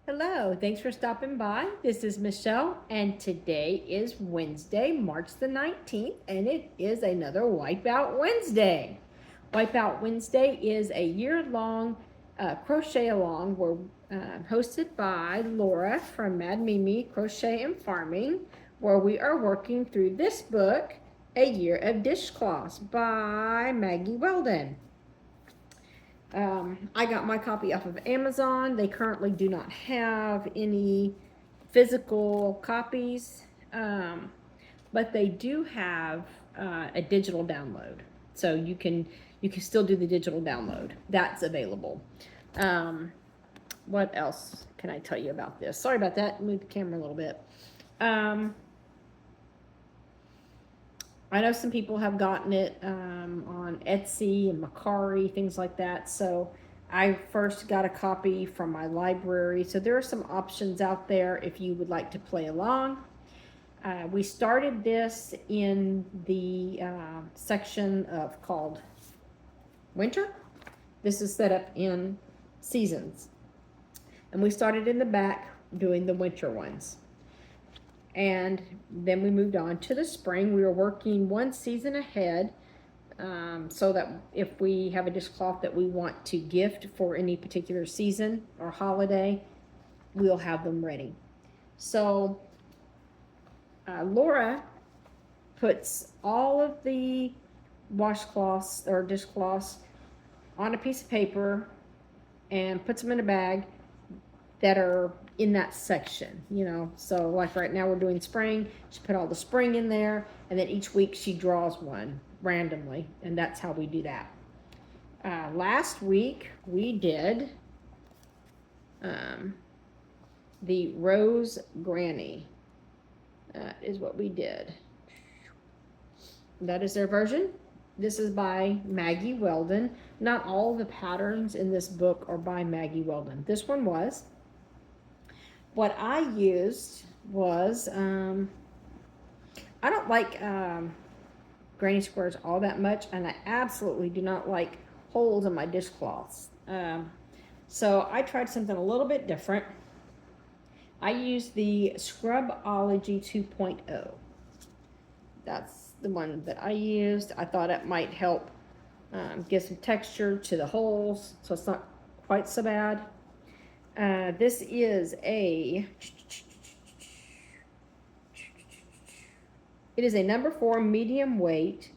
Hello, thanks for stopping by. This is Michelle, and today is Wednesday, March the 19th, and it is another Wipeout Wednesday. Wipeout Wednesday is a year-long crochet along hosted by Laura from Mad Mimi Crochet and Farming, where we are working through this book, A Year of Dishcloths by Maggie Weldon. I got my copy off of Amazon. They currently do not have any physical copies, but they do have a digital download. So you can still do the digital download. That's available. What else can I tell you about this? Sorry about that. Move the camera a little bit. I know some people have gotten it on Etsy and Mercari, things like that. So I first got a copy from my library. So there are some options out there if you would like to play along. We started this in the section of called Winter. This is set up in seasons. And we started in the back doing the winter ones. And then we moved on to the spring. We were working one season ahead so that if we have a dishcloth that we want to gift for any particular season or holiday, we'll have them ready. So Laura puts all of the washcloths or dishcloths on a piece of paper and puts them in a bag that are in that section, you know. So like right now we're doing spring. She put all the spring in there, and then each week she draws one randomly, and that's how we do that. Last week we did the Rose Granny. That is what we did. That is their version. This is by Maggie Weldon. Not all the patterns in this book are by Maggie Weldon. This one was. What I used was, I don't like granny squares all that much, and I absolutely do not like holes in my dishcloths. So I tried something a little bit different. I used the Scrubology 2.0. That's the one that I used. I thought it might help give some texture to the holes, so it's not quite so bad. This is it is a number 4 medium weight.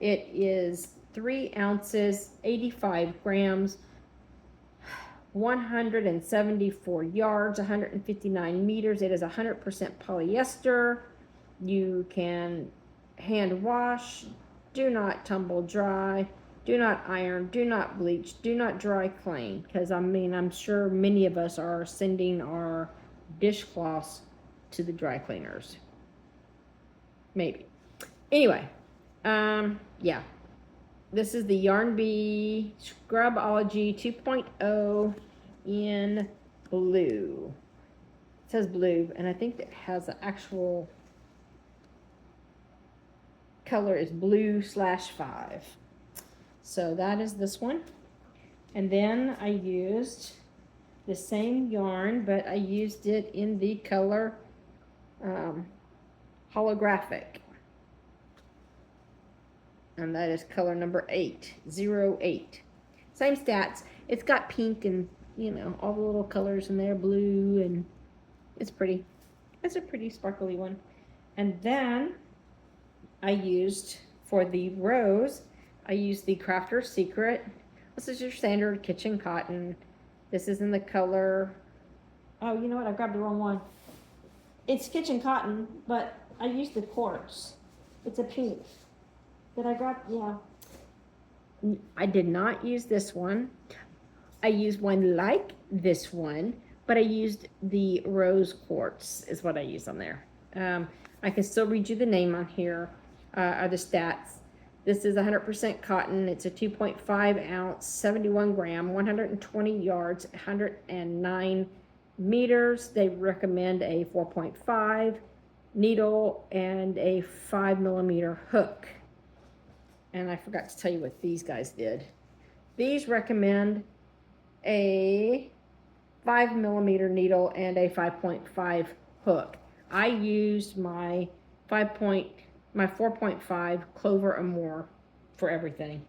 It is 3 ounces, 85 grams, 174 yards, 159 meters. It is 100% polyester. You can hand wash, do not tumble dry, do not iron, do not bleach, do not dry clean, because I mean, I'm sure many of us are sending our dishcloths to the dry cleaners. Maybe. Anyway, yeah. This is the Yarn Bee Scrubology 2.0 in blue. It says blue, and I think it has the actual color is blue/5. So that is this one. And then I used the same yarn, but I used it in the color holographic. And that is color number 808. Same stats. It's got pink and, you know, all the little colors in there, blue, and it's pretty. It's a pretty sparkly one. And then I used, for the rose, I used the Crafter's Secret. This is your standard kitchen cotton. This is in the color, oh, you know what, I grabbed the wrong one. It's kitchen cotton, but I used the quartz. It's a pink. Did I grab, yeah. I did not use this one. I used one like this one, but I used the rose quartz is what I used on there. I can still read you the name on here, are the stats. This is 100% cotton. It's a 2.5 ounce, 71 gram, 120 yards, 109 meters. They recommend a 4.5 needle and a 5mm hook. And I forgot to tell you what these guys did. These recommend a 5mm needle and a 5.5 hook. I used my 4.5 Clover Amour for everything.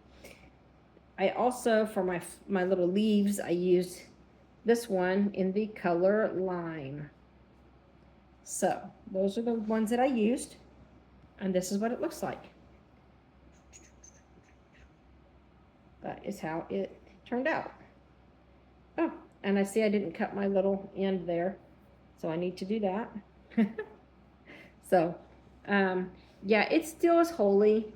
I also, for my little leaves, I used this one in the color Lime. So those are the ones that I used, and this is what it looks like. That is how it turned out. Oh, and I see I didn't cut my little end there, so I need to do that. So yeah, it still is holey,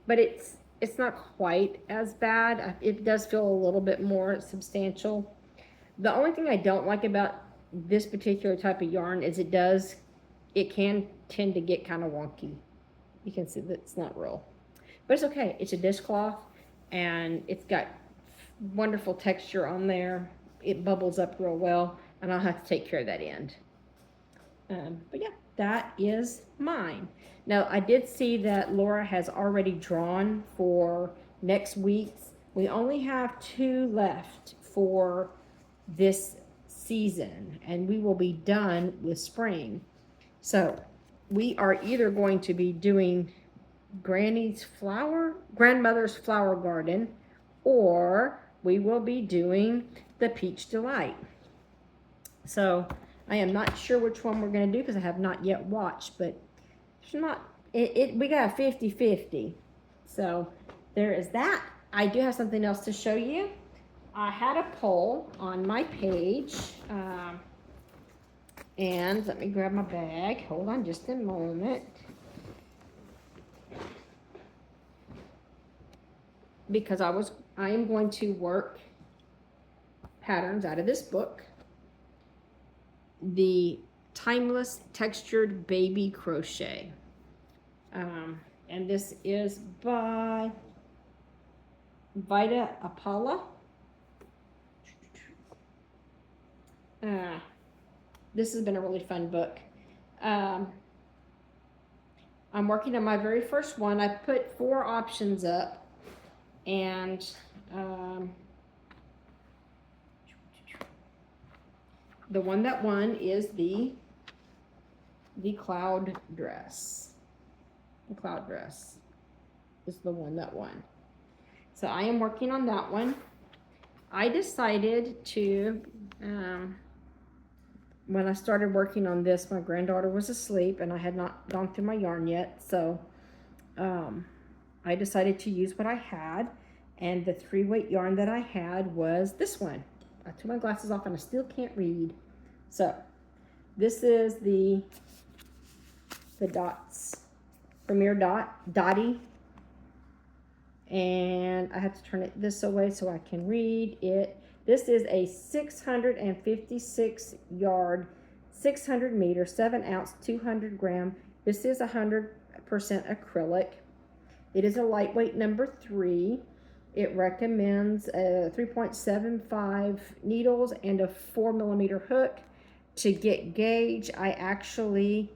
but it's not quite as bad. It does feel a little bit more substantial. The only thing I don't like about this particular type of yarn is it can tend to get kind of wonky. You can see that it's not real, but it's okay. It's a dishcloth, and it's got wonderful texture on there. It bubbles up real well, and I'll have to take care of that end. But yeah, that is mine. Now, I did see that Laura has already drawn for next week's. We only have 2 left for this season, and we will be done with spring. So we are either going to be doing grandmother's flower garden, or we will be doing the Peach Delight. So I am not sure which one we're going to do because I have not yet watched, but it's not, we got a 50-50. So there is that. I do have something else to show you. I had a poll on my page, and let me grab my bag. Hold on just a moment. Because I am going to work patterns out of this book, the Timeless Textured Baby Crochet. And this is by Vita Apala. This has been a really fun book. I'm working on my very first one. I put 4 options up, and the one that won is the cloud dress. The cloud dress is the one that won. So I am working on that one. I decided to, when I started working on this, my granddaughter was asleep and I had not gone through my yarn yet. So I decided to use what I had, and the 3-weight yarn that I had was this one. I took my glasses off and I still can't read. So this is the Dots Premier Dottie, and I have to turn it this way so I can read it. This is a 656 yard, 600 meter, 7 ounce, 200 gram. This is 100% acrylic. It is a lightweight number 3. It recommends 3.75 needles and a 4mm hook. To get gauge, I actually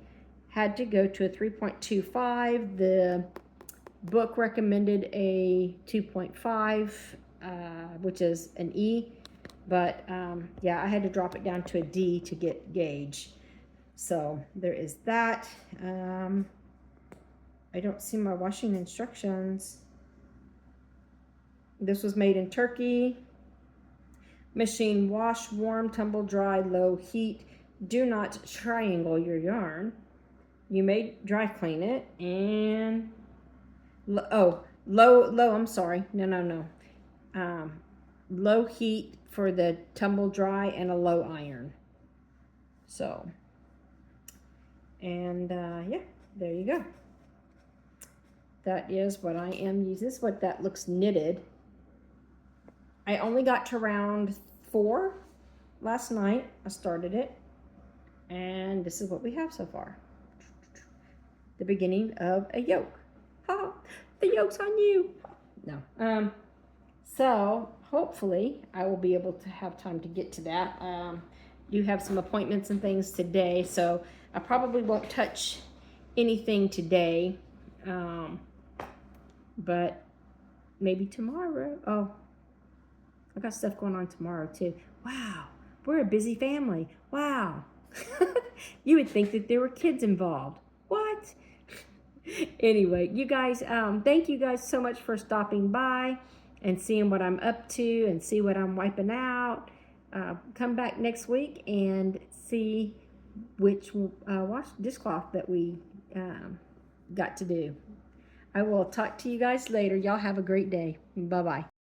had to go to a 3.25. The book recommended a 2.5, which is an E, but yeah, I had to drop it down to a D to get gauge. So there is that. I don't see my washing instructions. This was made in Turkey. Machine wash, warm, tumble dry, low heat. Do not triangle your yarn. You may dry clean it, and low, I'm sorry. No. Low heat for the tumble dry and a low iron. So, and yeah, there you go. That is what I am using. This is what that looks knitted. I only got to round 4 last night. I started it, and this is what we have so far. The beginning of a yoke. Ha! The yoke's on you. No. So hopefully I will be able to have time to get to that. Do have some appointments and things today, so I probably won't touch anything today. But maybe tomorrow. Oh, I got stuff going on tomorrow too. Wow, We're a busy family. Wow. You would think that there were kids involved. What? Anyway, you guys, thank you guys so much for stopping by and seeing what I'm up to and see what I'm wiping out. Come back next week and see which wash dishcloth that we got to do. I will talk to you guys later. Y'all have a great day. Bye-bye.